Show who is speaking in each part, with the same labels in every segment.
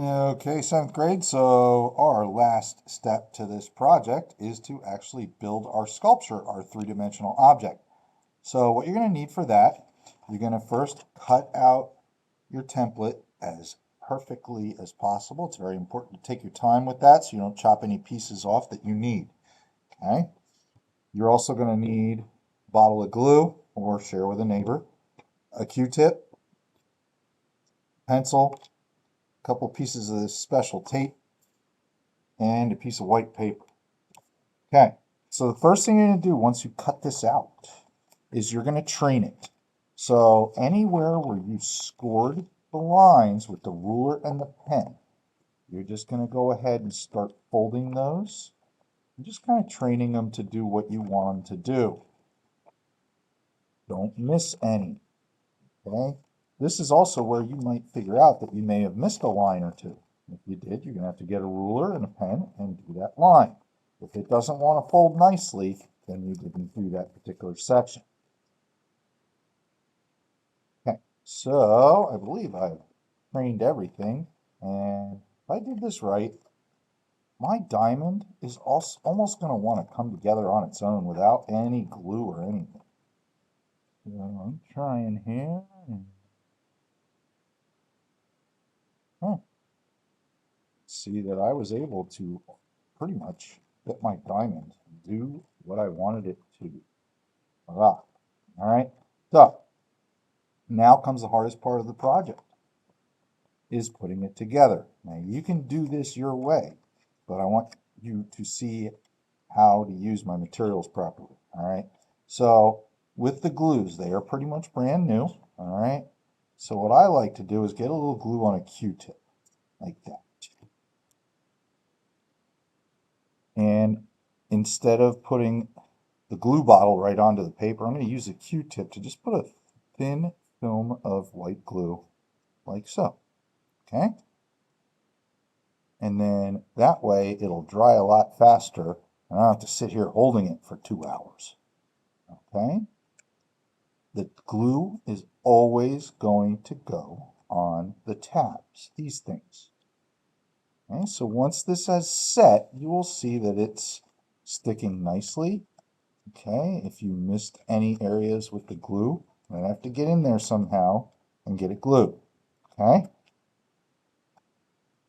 Speaker 1: Okay, seventh grade. So our last step to this project is to actually build our sculpture, our three-dimensional object. So what you're going to need for that, you're going to first cut out your template as perfectly as possible. It's very important to take your time with that so you don't chop any pieces off that you need. Okay. You're also going to need a bottle of glue or share with a neighbor, a Q-tip, pencil, a couple pieces of this special tape, and a piece of white paper. Okay, so the first thing you're going to do once you cut this out is you're going to train it. So anywhere where you scored the lines with the ruler and the pen, you're just going to go ahead and start folding those. You're just kind of training them to do what you want them to do. Don't miss any, okay? This is also where you might figure out that you may have missed a line or two. If you did, you're going to have to get a ruler and a pen and do that line. If it doesn't want to fold nicely, then you didn't do that particular section. Okay, so I believe I've trained everything, and if I did this right, my diamond is also almost going to want to come together on its own without any glue or anything. So I'm trying here. See that I was able to pretty much get my diamond do what I wanted it to. All right, so now comes the hardest part of the project, is putting it together. Now you can do this your way, but I want you to see how to use my materials properly. All right, so with the glues, they are pretty much brand new. All right, so what I like to do is get a little glue on a Q-tip like that. And instead of putting the glue bottle right onto the paper, I'm going to use a Q-tip to just put a thin film of white glue like so. Okay? And then that way it'll dry a lot faster and I don't have to sit here holding it for 2 hours. Okay? The glue is always going to go on the tabs, these things. Okay, so once this has set, you will see that it's sticking nicely. Okay, if you missed any areas with the glue, you're going to have to get in there somehow and get it glued. Okay,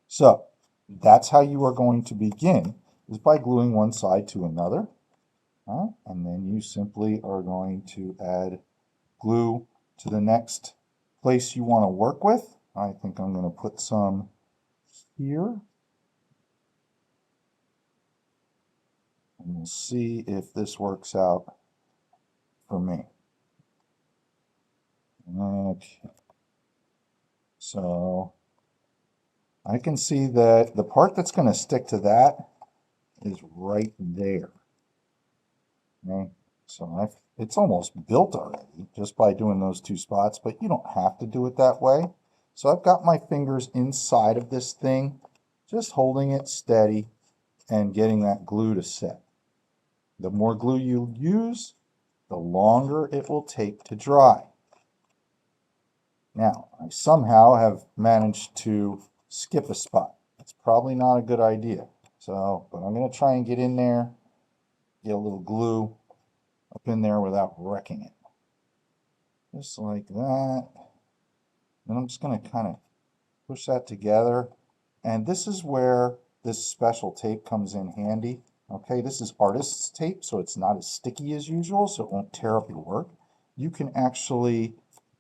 Speaker 1: so that's how you are going to begin, is by gluing one side to another. And then you simply are going to add glue to the next place you want to work with. I think I'm going to put some here. And we'll see if this works out for me. Okay. So I can see that the part that's going to stick to that is right there. Okay. So it's almost built already just by doing those two spots, but you don't have to do it that way. So I've got my fingers inside of this thing, just holding it steady and getting that glue to set. The more glue you use, the longer it will take to dry. Now, I somehow have managed to skip a spot. It's probably not a good idea. So, but I'm going to try and get in there, get a little glue up in there without wrecking it. Just like that. Then I'm just going to kind of push that together. And this is where this special tape comes in handy. Okay, this is artist's tape, so it's not as sticky as usual, so it won't tear up your work. You can actually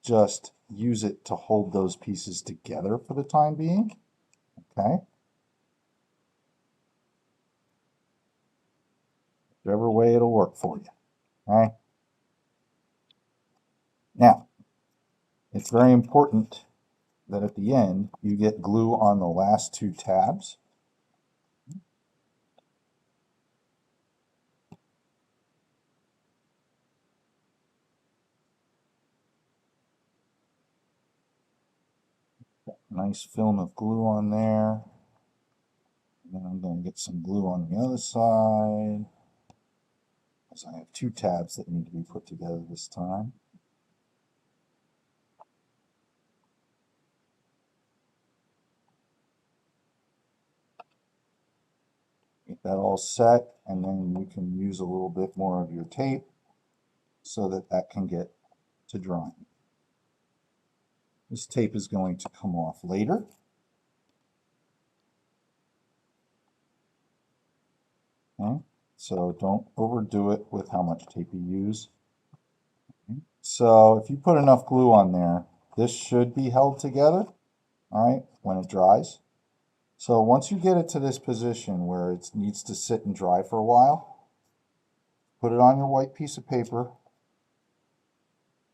Speaker 1: just use it to hold those pieces together for the time being. Okay. Whichever way it'll work for you. Okay. Now, it's very important that at the end you get glue on the last two tabs. Nice film of glue on there. And then I'm going to get some glue on the other side, because I have two tabs that need to be put together this time. Get that all set, and then you can use a little bit more of your tape so that that can get to drying. This tape is going to come off later. Okay. So don't overdo it with how much tape you use. Okay. So if you put enough glue on there, this should be held together, all right, when it dries. So once you get it to this position where it needs to sit and dry for a while, put it on your white piece of paper,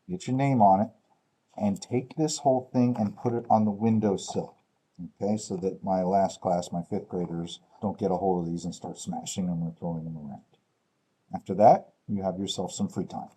Speaker 1: get your name on it, and take this whole thing and put it on the windowsill. Okay, so that my last class, my 5th graders, don't get a hold of these and start smashing them or throwing them around. After that, you have yourself some free time.